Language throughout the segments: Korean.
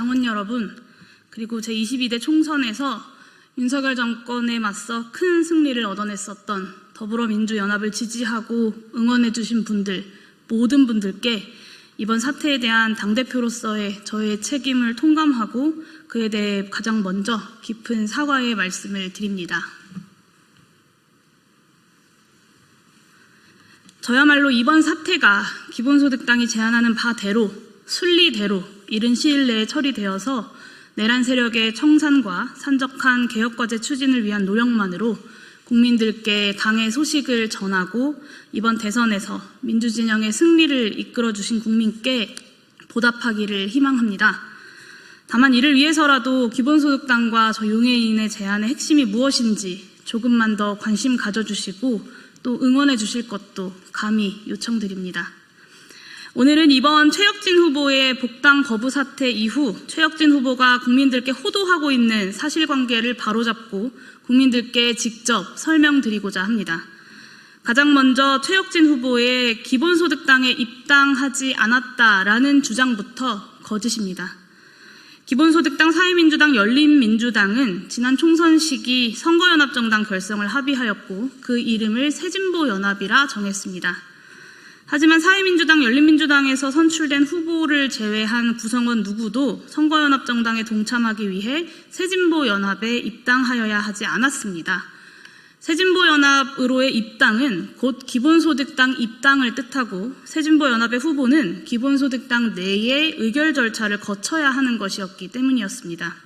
당원 여러분, 그리고 제22대 총선에서 윤석열 정권에 맞서 큰 승리를 얻어냈었던 더불어민주연합을 지지하고 응원해주신 분들, 모든 분들께 이번 사태에 대한 당대표로서의 저의 책임을 통감하고 그에 대해 가장 먼저 깊은 사과의 말씀을 드립니다. 저야말로 이번 사태가 기본소득당이 제안하는 바대로, 순리대로 이른 시일 내에 처리되어서 내란 세력의 청산과 산적한 개혁과제 추진을 위한 노력만으로 국민들께 당의 소식을 전하고 이번 대선에서 민주진영의 승리를 이끌어주신 국민께 보답하기를 희망합니다. 다만 이를 위해서라도 기본소득당과 저 용해인의 제안의 핵심이 무엇인지 조금만 더 관심 가져주시고 또 응원해 주실 것도 감히 요청드립니다. 오늘은 이번 최혁진 후보의 복당 거부 사태 이후 최혁진 후보가 국민들께 호도하고 있는 사실관계를 바로잡고 국민들께 직접 설명드리고자 합니다. 가장 먼저 최혁진 후보의 기본소득당에 입당하지 않았다라는 주장부터 거짓입니다. 기본소득당, 사회민주당, 열린민주당은 지난 총선 시기 선거연합정당 결성을 합의하였고 그 이름을 새진보연합이라 정했습니다. 하지만 사회민주당, 열린민주당에서 선출된 후보를 제외한 구성원 누구도 선거연합정당에 동참하기 위해 새진보연합에 입당하여야 하지 않았습니다. 새진보연합으로의 입당은 곧 기본소득당 입당을 뜻하고 새진보연합의 후보는 기본소득당 내의 의결 절차를 거쳐야 하는 것이었기 때문이었습니다.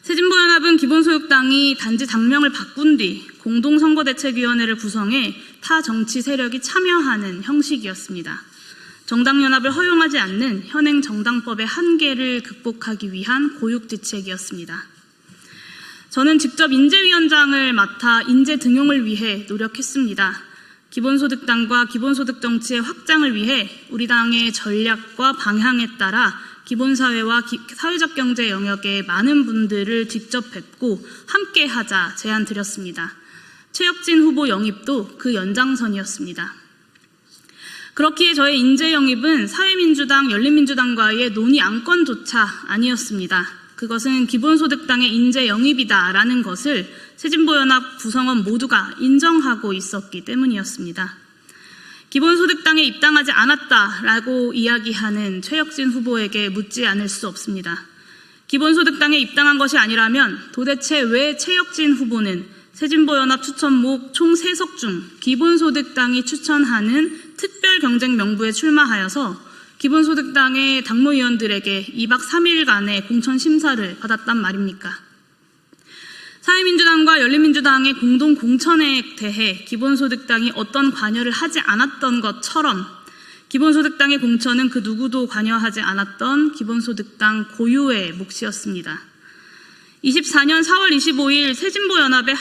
새진보연합은 기본소득당이 단지 당명을 바꾼 뒤 공동선거대책위원회를 구성해 타 정치 세력이 참여하는 형식이었습니다. 정당연합을 허용하지 않는 현행 정당법의 한계를 극복하기 위한 고육지책이었습니다. 저는 직접 인재위원장을 맡아 인재 등용을 위해 노력했습니다. 기본소득당과 기본소득 정치의 확장을 위해 우리 당의 전략과 방향에 따라 기본사회와 사회적 경제 영역의 많은 분들을 직접 뵙고 함께하자 제안 드렸습니다. 최혁진 후보 영입도 그 연장선이었습니다. 그렇기에 저의 인재 영입은 사회민주당, 열린민주당과의 논의 안건조차 아니었습니다. 그것은 기본소득당의 인재 영입이다라는 것을 새진보연합 구성원 모두가 인정하고 있었기 때문이었습니다. 기본소득당에 입당하지 않았다라고 이야기하는 최혁진 후보에게 묻지 않을 수 없습니다. 기본소득당에 입당한 것이 아니라면 도대체 왜 최혁진 후보는 새진보연합 추천목 총 3석 중 기본소득당이 추천하는 특별경쟁명부에 출마하여서 기본소득당의 당무위원들에게 2박 3일간의 공천심사를 받았단 말입니까? 사회민주당과 열린민주당의 공동 공천에 대해 기본소득당이 어떤 관여를 하지 않았던 것처럼 기본소득당의 공천은 그 누구도 관여하지 않았던 기본소득당 고유의 몫이었습니다. 24년 4월 25일 새진보연합의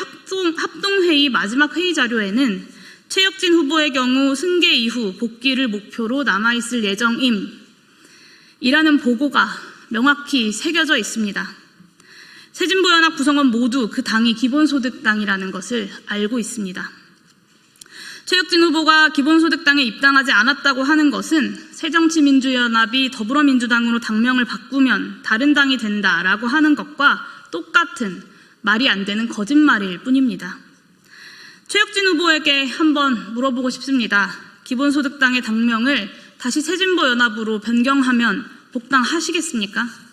합동회의 마지막 회의 자료에는 최혁진 후보의 경우 승계 이후 복귀를 목표로 남아있을 예정임 이라는 보고가 명확히 새겨져 있습니다. 새진보연합 구성원 모두 그 당이 기본소득당이라는 것을 알고 있습니다. 최혁진 후보가 기본소득당에 입당하지 않았다고 하는 것은 새정치민주연합이 더불어민주당으로 당명을 바꾸면 다른 당이 된다라고 하는 것과 똑같은 말이 안 되는 거짓말일 뿐입니다. 최혁진 후보에게 한번 물어보고 싶습니다. 기본소득당의 당명을 다시 새진보연합으로 변경하면 복당하시겠습니까?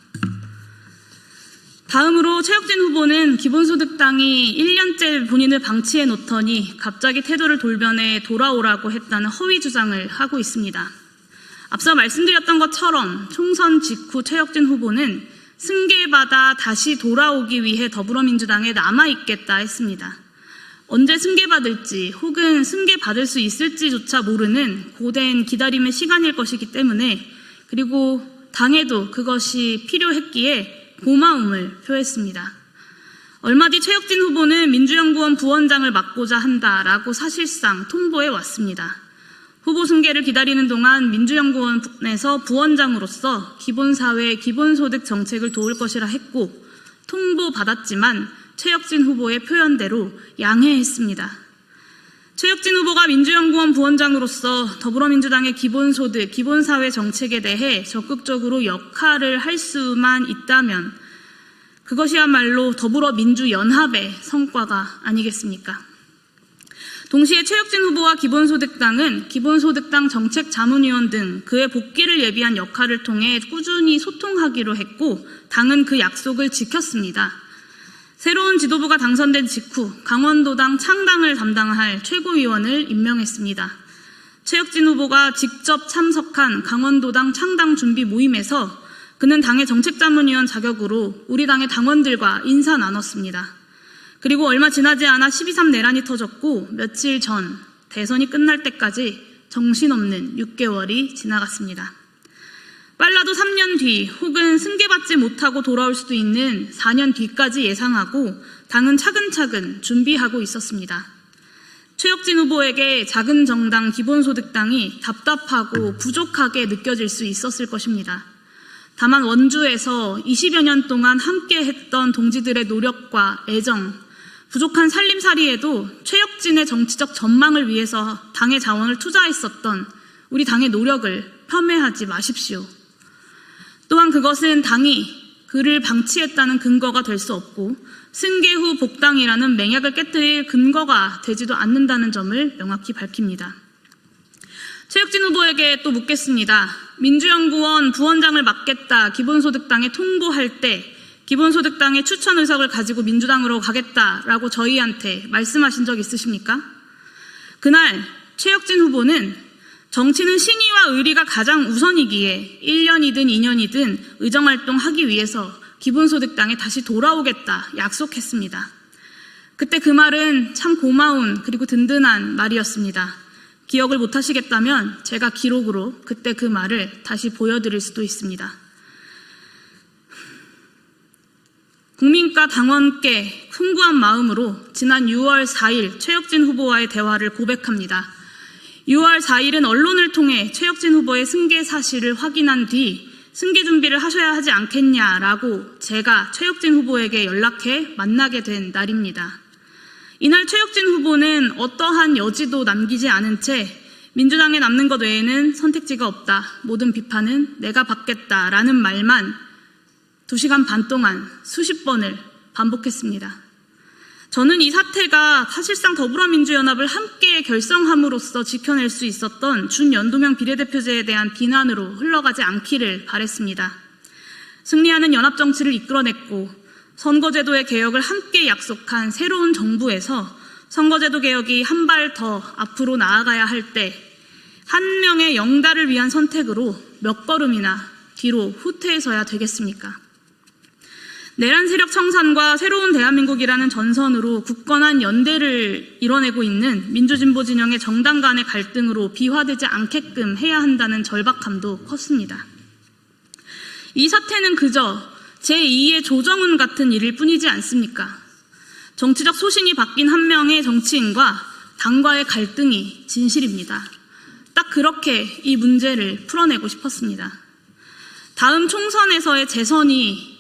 다음으로 최혁진 후보는 기본소득당이 1년째 본인을 방치해 놓더니 갑자기 태도를 돌변해 돌아오라고 했다는 허위 주장을 하고 있습니다. 앞서 말씀드렸던 것처럼 총선 직후 최혁진 후보는 승계받아 다시 돌아오기 위해 더불어민주당에 남아있겠다 했습니다. 언제 승계받을지 혹은 승계받을 수 있을지조차 모르는 고된 기다림의 시간일 것이기 때문에 그리고 당에도 그것이 필요했기에 고마움을 표했습니다. 얼마 뒤 최혁진 후보는 민주연구원 부원장을 맡고자 한다라고 사실상 통보해 왔습니다. 후보 승계를 기다리는 동안 민주연구원에서 부원장으로서 기본사회, 기본소득 정책을 도울 것이라 했고 통보받았지만 최혁진 후보의 표현대로 양해했습니다. 최혁진 후보가 민주연구원 부원장으로서 더불어민주당의 기본소득, 기본사회 정책에 대해 적극적으로 역할을 할 수만 있다면 그것이야말로 더불어민주연합의 성과가 아니겠습니까? 동시에 최혁진 후보와 기본소득당은 기본소득당 정책자문위원 등 그의 복귀를 예비한 역할을 통해 꾸준히 소통하기로 했고 당은 그 약속을 지켰습니다. 새로운 지도부가 당선된 직후 강원도당 창당을 담당할 최고위원을 임명했습니다. 최혁진 후보가 직접 참석한 강원도당 창당 준비 모임에서 그는 당의 정책자문위원 자격으로 우리 당의 당원들과 인사 나눴습니다. 그리고 얼마 지나지 않아 12.3 내란이 터졌고 며칠 전 대선이 끝날 때까지 정신없는 6개월이 지나갔습니다. 빨라도 3년 뒤 혹은 승계받지 못하고 돌아올 수도 있는 4년 뒤까지 예상하고 당은 차근차근 준비하고 있었습니다. 최혁진 후보에게 작은 정당 기본소득당이 답답하고 부족하게 느껴질 수 있었을 것입니다. 다만 원주에서 20여 년 동안 함께 했던 동지들의 노력과 애정, 부족한 살림살이에도 최혁진의 정치적 전망을 위해서 당의 자원을 투자했었던 우리 당의 노력을 폄훼하지 마십시오. 또한 그것은 당이 그를 방치했다는 근거가 될 수 없고 승계 후 복당이라는 맹약을 깨뜨릴 근거가 되지도 않는다는 점을 명확히 밝힙니다. 최혁진 후보에게 또 묻겠습니다. 민주연구원 부원장을 맡겠다 기본소득당에 통보할 때 기본소득당의 추천 의석을 가지고 민주당으로 가겠다라고 저희한테 말씀하신 적 있으십니까? 그날 최혁진 후보는 정치는 신의와 의리가 가장 우선이기에 1년이든 2년이든 의정활동하기 위해서 기본소득당에 다시 돌아오겠다 약속했습니다. 그때 그 말은 참 고마운 그리고 든든한 말이었습니다. 기억을 못하시겠다면 제가 기록으로 그때 그 말을 다시 보여드릴 수도 있습니다. 국민과 당원께 풍부한 마음으로 지난 6월 4일 최혁진 후보와의 대화를 고백합니다. 6월 4일은 언론을 통해 최혁진 후보의 승계 사실을 확인한 뒤 승계 준비를 하셔야 하지 않겠냐라고 제가 최혁진 후보에게 연락해 만나게 된 날입니다. 이날 최혁진 후보는 어떠한 여지도 남기지 않은 채 민주당에 남는 것 외에는 선택지가 없다. 모든 비판은 내가 받겠다라는 말만 2시간 반 동안 수십 번을 반복했습니다. 저는 이 사태가 사실상 더불어민주연합을 함께 결성함으로써 지켜낼 수 있었던 준연동형 비례대표제에 대한 비난으로 흘러가지 않기를 바랬습니다. 승리하는 연합정치를 이끌어냈고 선거제도의 개혁을 함께 약속한 새로운 정부에서 선거제도 개혁이 한 발 더 앞으로 나아가야 할 때 한 명의 영달을 위한 선택으로 몇 걸음이나 뒤로 후퇴해서야 되겠습니까? 내란 세력 청산과 새로운 대한민국이라는 전선으로 굳건한 연대를 이뤄내고 있는 민주진보 진영의 정당 간의 갈등으로 비화되지 않게끔 해야 한다는 절박함도 컸습니다. 이 사태는 그저 제2의 조정훈 같은 일일 뿐이지 않습니까? 정치적 소신이 바뀐 한 명의 정치인과 당과의 갈등이 진실입니다. 딱 그렇게 이 문제를 풀어내고 싶었습니다. 다음 총선에서의 재선이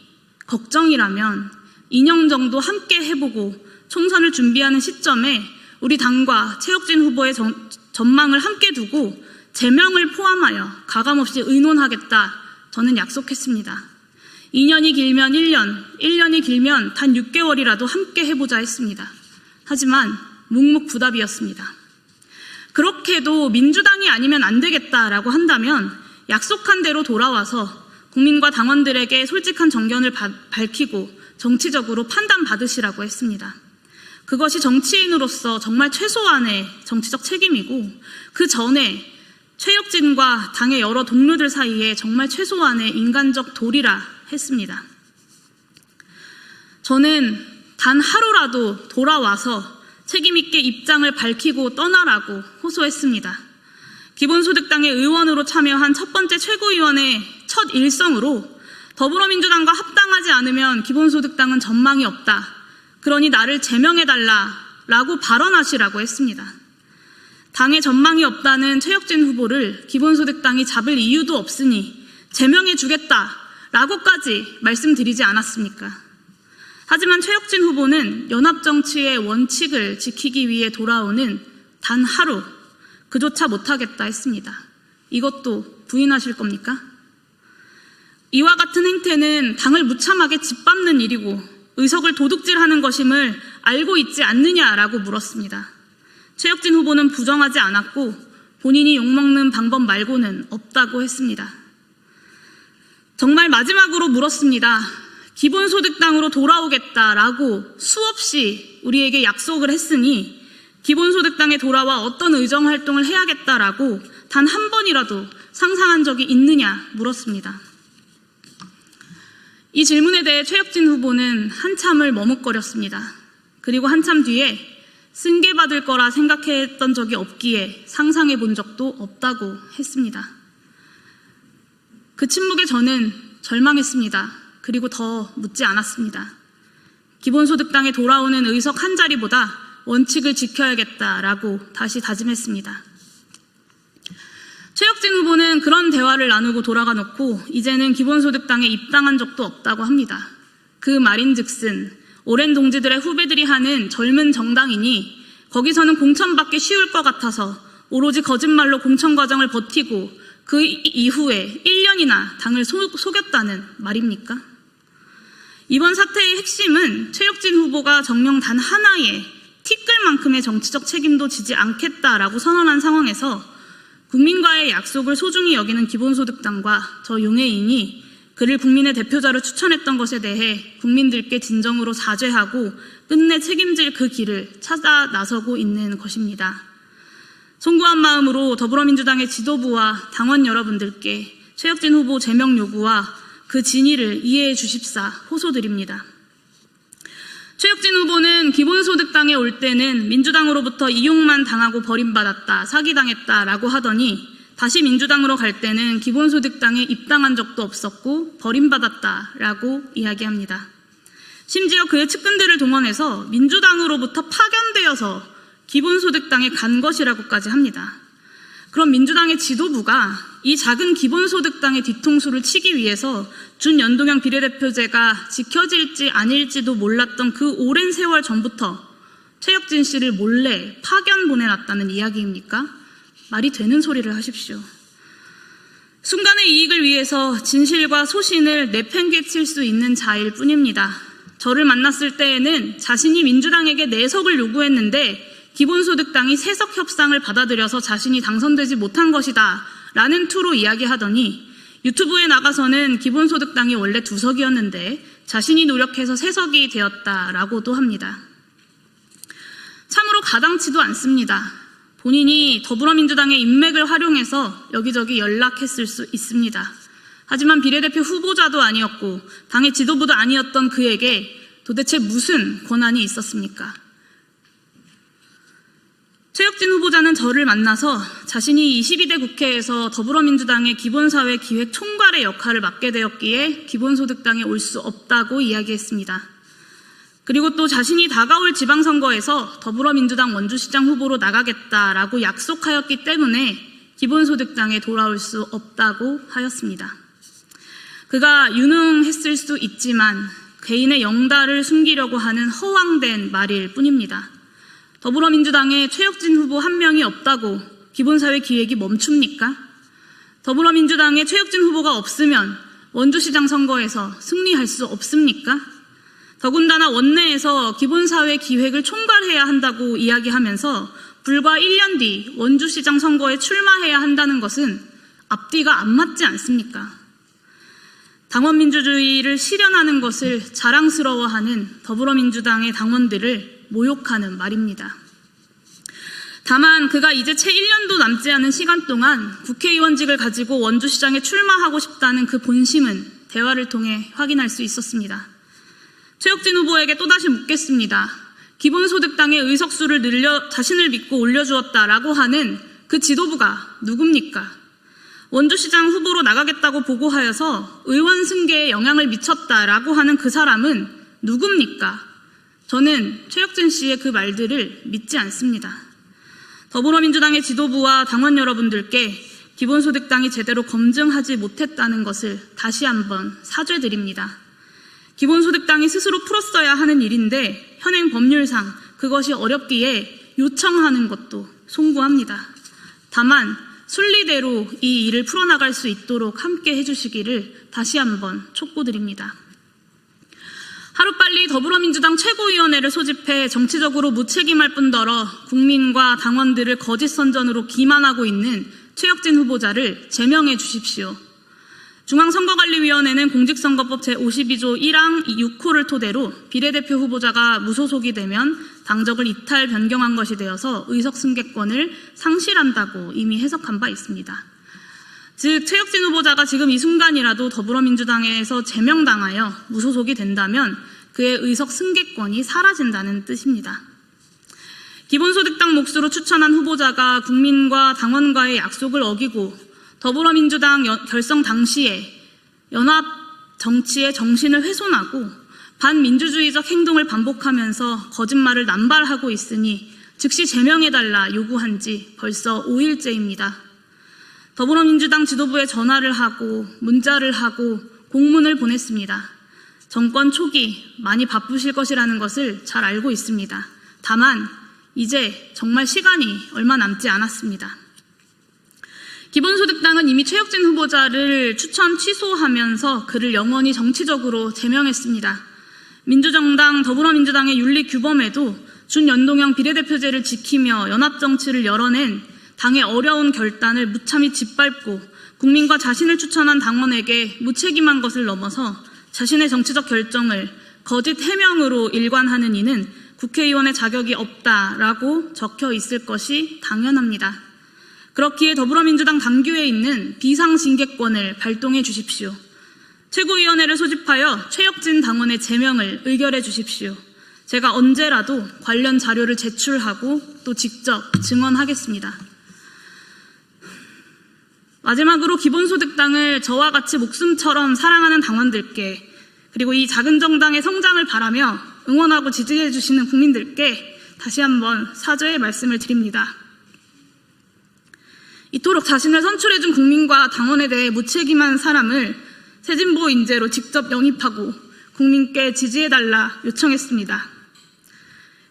걱정이라면 2년 정도 함께 해보고 총선을 준비하는 시점에 우리 당과 최혁진 후보의 전망을 함께 두고 제명을 포함하여 가감없이 의논하겠다 저는 약속했습니다. 2년이 길면 1년, 1년이 길면 단 6개월이라도 함께 해보자 했습니다. 하지만 묵묵부답이었습니다. 그렇게도 민주당이 아니면 안 되겠다라고 한다면 약속한 대로 돌아와서 국민과 당원들에게 솔직한 정견을 밝히고 정치적으로 판단받으시라고 했습니다. 그것이 정치인으로서 정말 최소한의 정치적 책임이고 그 전에 최혁진과 당의 여러 동료들 사이에 정말 최소한의 인간적 도리라 했습니다. 저는 단 하루라도 돌아와서 책임있게 입장을 밝히고 떠나라고 호소했습니다. 기본소득당의 의원으로 참여한 첫 번째 최고위원의 첫 일성으로 더불어민주당과 합당하지 않으면 기본소득당은 전망이 없다. 그러니 나를 제명해달라라고 발언하시라고 했습니다. 당의 전망이 없다는 최혁진 후보를 기본소득당이 잡을 이유도 없으니 제명해주겠다라고까지 말씀드리지 않았습니까? 하지만 최혁진 후보는 연합정치의 원칙을 지키기 위해 돌아오는 단 하루 그조차 못하겠다 했습니다. 이것도 부인하실 겁니까? 이와 같은 행태는 당을 무참하게 짓밟는 일이고 의석을 도둑질하는 것임을 알고 있지 않느냐라고 물었습니다. 최혁진 후보는 부정하지 않았고 본인이 욕먹는 방법 말고는 없다고 했습니다. 정말 마지막으로 물었습니다. 기본소득당으로 돌아오겠다라고 수없이 우리에게 약속을 했으니 기본소득당에 돌아와 어떤 의정활동을 해야겠다라고 단 한 번이라도 상상한 적이 있느냐 물었습니다. 이 질문에 대해 최혁진 후보는 한참을 머뭇거렸습니다. 그리고 한참 뒤에 승계받을 거라 생각했던 적이 없기에 상상해 본 적도 없다고 했습니다. 그 침묵에 저는 절망했습니다. 그리고 더 묻지 않았습니다. 기본소득당에 돌아오는 의석 한 자리보다 원칙을 지켜야겠다라고 다시 다짐했습니다. 최혁진 후보는 그런 대화를 나누고 돌아가 놓고 이제는 기본소득당에 입당한 적도 없다고 합니다. 그 말인즉슨 오랜 동지들의 후배들이 하는 젊은 정당이니 거기서는 공천받기 쉬울 것 같아서 오로지 거짓말로 공천 과정을 버티고 그 이후에 1년이나 당을 속였다는 말입니까? 이번 사태의 핵심은 최혁진 후보가 정녕 단 하나의 티끌만큼의 정치적 책임도 지지 않겠다라고 선언한 상황에서 국민과의 약속을 소중히 여기는 기본소득당과 저 용해인이 그를 국민의 대표자로 추천했던 것에 대해 국민들께 진정으로 사죄하고 끝내 책임질 그 길을 찾아 나서고 있는 것입니다. 송구한 마음으로 더불어민주당의 지도부와 당원 여러분들께 최혁진 후보 제명 요구와 그 진위를 이해해 주십사 호소드립니다. 최혁진 후보는 기본소득당에 올 때는 민주당으로부터 이용만 당하고 버림받았다, 사기당했다라고 하더니 다시 민주당으로 갈 때는 기본소득당에 입당한 적도 없었고 버림받았다라고 이야기합니다. 심지어 그의 측근들을 동원해서 민주당으로부터 파견되어서 기본소득당에 간 것이라고까지 합니다. 그럼 민주당의 지도부가 이 작은 기본소득당의 뒤통수를 치기 위해서 준연동형 비례대표제가 지켜질지 아닐지도 몰랐던 그 오랜 세월 전부터 최혁진 씨를 몰래 파견 보내놨다는 이야기입니까? 말이 되는 소리를 하십시오. 순간의 이익을 위해서 진실과 소신을 내팽개칠 수 있는 자일 뿐입니다. 저를 만났을 때에는 자신이 민주당에게 4석을 요구했는데 기본소득당이 3석 협상을 받아들여서 자신이 당선되지 못한 것이다 라는 투로 이야기하더니 유튜브에 나가서는 기본소득당이 원래 2석이었는데 자신이 노력해서 3석이 되었다라고도 합니다. 참으로 가당치도 않습니다. 본인이 더불어민주당의 인맥을 활용해서 여기저기 연락했을 수 있습니다. 하지만 비례대표 후보자도 아니었고 당의 지도부도 아니었던 그에게 도대체 무슨 권한이 있었습니까? 최혁진 후보자는 저를 만나서 자신이 22대 국회에서 더불어민주당의 기본사회 기획 총괄의 역할을 맡게 되었기에 기본소득당에 올 수 없다고 이야기했습니다. 그리고 또 자신이 다가올 지방선거에서 더불어민주당 원주시장 후보로 나가겠다라고 약속하였기 때문에 기본소득당에 돌아올 수 없다고 하였습니다. 그가 유능했을 수 있지만 개인의 영달을 숨기려고 하는 허황된 말일 뿐입니다. 더불어민주당에 최혁진 후보 한 명이 없다고 기본사회 기획이 멈춥니까? 더불어민주당에 최혁진 후보가 없으면 원주시장 선거에서 승리할 수 없습니까? 더군다나 원내에서 기본사회 기획을 총괄해야 한다고 이야기하면서 불과 1년 뒤 원주시장 선거에 출마해야 한다는 것은 앞뒤가 안 맞지 않습니까? 당원민주주의를 실현하는 것을 자랑스러워하는 더불어민주당의 당원들을 모욕하는 말입니다. 다만 그가 이제 채 1년도 남지 않은 시간 동안 국회의원직을 가지고 원주시장에 출마하고 싶다는 그 본심은 대화를 통해 확인할 수 있었습니다. 최혁진 후보에게 또다시 묻겠습니다. 기본소득당의 의석수를 늘려 자신을 믿고 올려주었다라고 하는 그 지도부가 누굽니까? 원주시장 후보로 나가겠다고 보고하여서 의원 승계에 영향을 미쳤다라고 하는 그 사람은 누굽니까? 저는 최혁진 씨의 그 말들을 믿지 않습니다. 더불어민주당의 지도부와 당원 여러분들께 기본소득당이 제대로 검증하지 못했다는 것을 다시 한번 사죄드립니다. 기본소득당이 스스로 풀었어야 하는 일인데 현행 법률상 그것이 어렵기에 요청하는 것도 송구합니다. 다만 순리대로 이 일을 풀어나갈 수 있도록 함께 해주시기를 다시 한번 촉구드립니다. 하루빨리 더불어민주당 최고위원회를 소집해 정치적으로 무책임할 뿐더러 국민과 당원들을 거짓 선전으로 기만하고 있는 최혁진 후보자를 제명해 주십시오. 중앙선거관리위원회는 공직선거법 제52조 1항 6호를 토대로 비례대표 후보자가 무소속이 되면 당적을 이탈 변경한 것이 되어서 의석 승계권을 상실한다고 이미 해석한 바 있습니다. 즉 최혁진 후보자가 지금 이 순간이라도 더불어민주당에서 제명당하여 무소속이 된다면 그의 의석 승계권이 사라진다는 뜻입니다. 기본소득당 몫으로 추천한 후보자가 국민과 당원과의 약속을 어기고 더불어민주당 결성 당시에 연합 정치의 정신을 훼손하고 반민주주의적 행동을 반복하면서 거짓말을 남발하고 있으니 즉시 제명해달라 요구한 지 벌써 5일째입니다. 더불어민주당 지도부에 전화를 하고 문자를 하고 공문을 보냈습니다. 정권 초기 많이 바쁘실 것이라는 것을 잘 알고 있습니다. 다만 이제 정말 시간이 얼마 남지 않았습니다. 기본소득당은 이미 최혁진 후보자를 추천 취소하면서 그를 영원히 정치적으로 제명했습니다. 민주정당 더불어민주당의 윤리규범에도 준연동형 비례대표제를 지키며 연합정치를 열어낸 당의 어려운 결단을 무참히 짓밟고 국민과 자신을 추천한 당원에게 무책임한 것을 넘어서 자신의 정치적 결정을 거짓 해명으로 일관하는 이는 국회의원의 자격이 없다라고 적혀 있을 것이 당연합니다. 그렇기에 더불어민주당 당규에 있는 비상징계권을 발동해 주십시오. 최고위원회를 소집하여 최혁진 당원의 제명을 의결해 주십시오. 제가 언제라도 관련 자료를 제출하고 또 직접 증언하겠습니다. 마지막으로 기본소득당을 저와 같이 목숨처럼 사랑하는 당원들께 그리고 이 작은 정당의 성장을 바라며 응원하고 지지해 주시는 국민들께 다시 한번 사죄의 말씀을 드립니다. 이토록 자신을 선출해준 국민과 당원에 대해 무책임한 사람을 새진보 인재로 직접 영입하고 국민께 지지해달라 요청했습니다.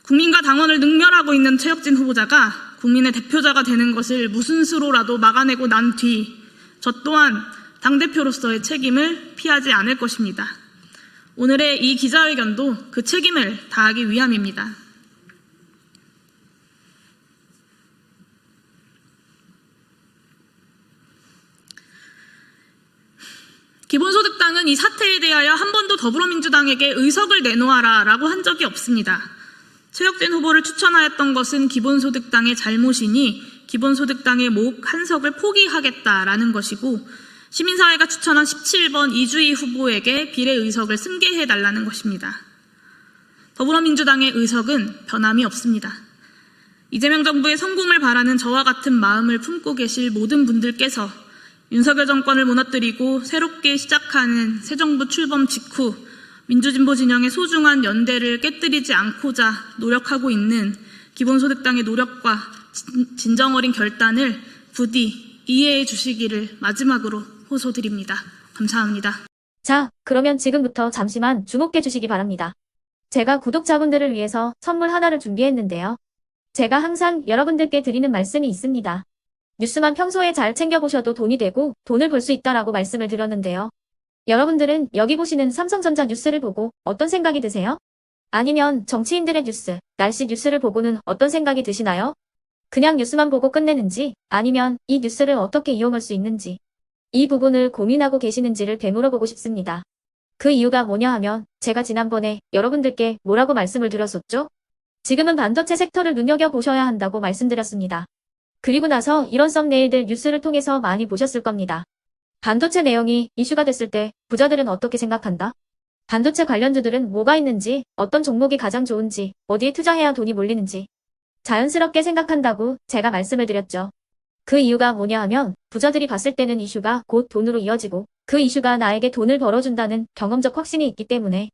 국민과 당원을 능멸하고 있는 최혁진 후보자가 국민의 대표자가 되는 것을 무슨 수로라도 막아내고 난 뒤 저 또한 당대표로서의 책임을 피하지 않을 것입니다. 오늘의 이 기자회견도 그 책임을 다하기 위함입니다. 기본소득당은 이 사태에 대하여 한 번도 더불어민주당에게 의석을 내놓아라 라고 한 적이 없습니다. 최혁진 후보를 추천하였던 것은 기본소득당의 잘못이니 기본소득당의 목 한 석을 포기하겠다라는 것이고 시민사회가 추천한 17번 이주희 후보에게 비례의석을 승계해달라는 것입니다. 더불어민주당의 의석은 변함이 없습니다. 이재명 정부의 성공을 바라는 저와 같은 마음을 품고 계실 모든 분들께서 윤석열 정권을 무너뜨리고 새롭게 시작하는 새 정부 출범 직후 민주진보 진영의 소중한 연대를 깨뜨리지 않고자 노력하고 있는 기본소득당의 노력과 진정 어린 결단을 부디 이해해 주시기를 마지막으로 호소드립니다. 감사합니다. 자, 그러면 지금부터 잠시만 주목해 주시기 바랍니다. 제가 구독자분들을 위해서 선물 하나를 준비했는데요. 제가 항상 여러분들께 드리는 말씀이 있습니다. 뉴스만 평소에 잘 챙겨보셔도 돈이 되고 돈을 벌 수 있다라고 말씀을 드렸는데요. 여러분들은 여기 보시는 삼성전자 뉴스를 보고 어떤 생각이 드세요? 아니면 정치인들의 뉴스, 날씨 뉴스를 보고는 어떤 생각이 드시나요? 그냥 뉴스만 보고 끝내는지 아니면 이 뉴스를 어떻게 이용할 수 있는지 이 부분을 고민하고 계시는지를 되물어보고 싶습니다. 그 이유가 뭐냐 하면 제가 지난번에 여러분들께 뭐라고 말씀을 드렸었죠? 지금은 반도체 섹터를 눈여겨보셔야 한다고 말씀드렸습니다. 그리고 나서 이런 썸네일들 뉴스를 통해서 많이 보셨을 겁니다. 반도체 내용이 이슈가 됐을 때 부자들은 어떻게 생각한다? 반도체 관련주들은 뭐가 있는지, 어떤 종목이 가장 좋은지, 어디에 투자해야 돈이 몰리는지 자연스럽게 생각한다고 제가 말씀을 드렸죠. 그 이유가 뭐냐 하면 부자들이 봤을 때는 이슈가 곧 돈으로 이어지고 그 이슈가 나에게 돈을 벌어준다는 경험적 확신이 있기 때문에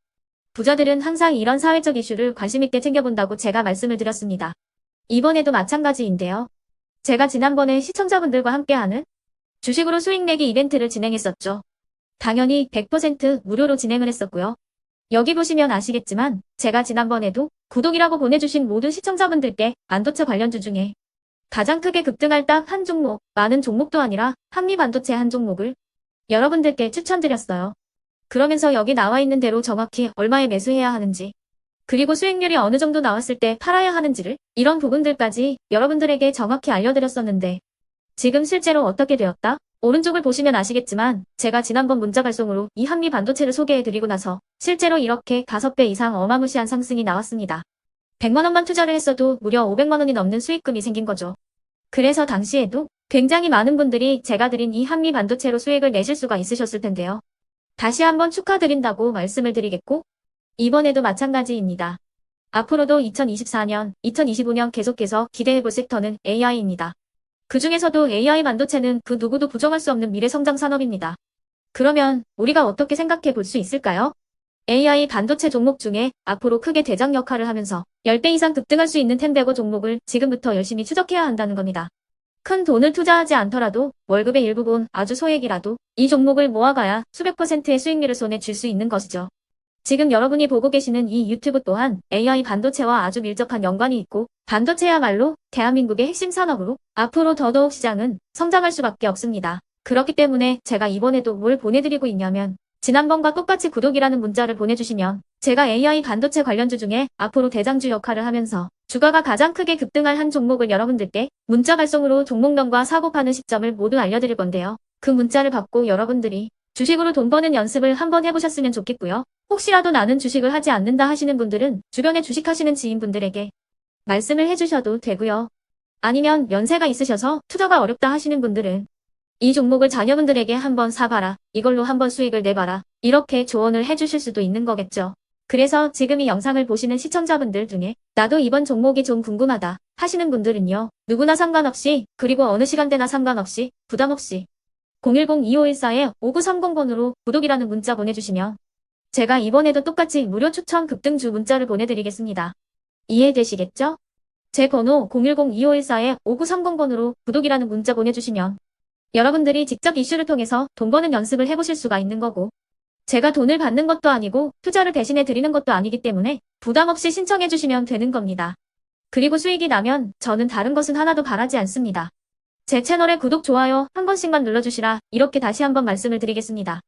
부자들은 항상 이런 사회적 이슈를 관심있게 챙겨본다고 제가 말씀을 드렸습니다. 이번에도 마찬가지인데요. 제가 지난번에 시청자분들과 함께하는 주식으로 수익 내기 이벤트를 진행했었죠. 당연히 100% 무료로 진행을 했었고요. 여기 보시면 아시겠지만 제가 지난번에도 구독이라고 보내주신 모든 시청자분들께 반도체 관련주 중에 가장 크게 급등할 딱 한 종목, 많은 종목도 아니라 한미반도체 한 종목을 여러분들께 추천드렸어요. 그러면서 여기 나와 있는 대로 정확히 얼마에 매수해야 하는지, 그리고 수익률이 어느 정도 나왔을 때 팔아야 하는지를, 이런 부분들까지 여러분들에게 정확히 알려드렸었는데 지금 실제로 어떻게 되었다? 오른쪽을 보시면 아시겠지만 제가 지난번 문자 발송으로 이 한미 반도체를 소개해드리고 나서 실제로 이렇게 5배 이상 어마무시한 상승이 나왔습니다. 100만 원만 투자를 했어도 무려 500만 원이 넘는 수익금이 생긴 거죠. 그래서 당시에도 굉장히 많은 분들이 제가 드린 이 한미 반도체로 수익을 내실 수가 있으셨을 텐데요. 다시 한번 축하드린다고 말씀을 드리겠고, 이번에도 마찬가지입니다. 앞으로도 2024년, 2025년 계속해서 기대해볼 섹터는 AI입니다. 그 중에서도 AI 반도체는 그 누구도 부정할 수 없는 미래 성장 산업입니다. 그러면 우리가 어떻게 생각해 볼 수 있을까요? AI 반도체 종목 중에 앞으로 크게 대장 역할을 하면서 10배 이상 급등할 수 있는 텐베고 종목을 지금부터 열심히 추적해야 한다는 겁니다. 큰 돈을 투자하지 않더라도 월급의 일부분, 아주 소액이라도 이 종목을 모아가야 수백 %의 수익률을 손에 쥘 수 있는 것이죠. 지금 여러분이 보고 계시는 이 유튜브 또한 AI 반도체와 아주 밀접한 연관이 있고, 반도체야말로 대한민국의 핵심 산업으로 앞으로 더더욱 시장은 성장할 수밖에 없습니다. 그렇기 때문에 제가 이번에도 뭘 보내드리고 있냐면, 지난번과 똑같이 구독이라는 문자를 보내주시면 제가 AI 반도체 관련주 중에 앞으로 대장주 역할을 하면서 주가가 가장 크게 급등할 한 종목을 여러분들께 문자 발송으로 종목명과 사고 파는 시점을 모두 알려드릴 건데요. 그 문자를 받고 여러분들이 주식으로 돈 버는 연습을 한번 해보셨으면 좋겠고요. 혹시라도 나는 주식을 하지 않는다 하시는 분들은 주변에 주식하시는 지인분들에게 말씀을 해주셔도 되고요. 아니면 연세가 있으셔서 투자가 어렵다 하시는 분들은 이 종목을 자녀분들에게 한번 사봐라, 이걸로 한번 수익을 내봐라, 이렇게 조언을 해주실 수도 있는 거겠죠. 그래서 지금 이 영상을 보시는 시청자분들 중에 나도 이번 종목이 좀 궁금하다 하시는 분들은요, 누구나 상관없이, 그리고 어느 시간대나 상관없이 부담 없이 010-2514-5930번으로 구독이라는 문자 보내주시면 제가 이번에도 똑같이 무료 추천 급등주 문자를 보내드리겠습니다. 이해되시겠죠? 제 번호 010-2514-5930번으로 구독이라는 문자 보내주시면 여러분들이 직접 이슈를 통해서 돈 버는 연습을 해보실 수가 있는 거고, 제가 돈을 받는 것도 아니고 투자를 대신해 드리는 것도 아니기 때문에 부담 없이 신청해 주시면 되는 겁니다. 그리고 수익이 나면 저는 다른 것은 하나도 바라지 않습니다. 제 채널에 구독, 좋아요 한 번씩만 눌러주시라, 이렇게 다시 한번 말씀을 드리겠습니다.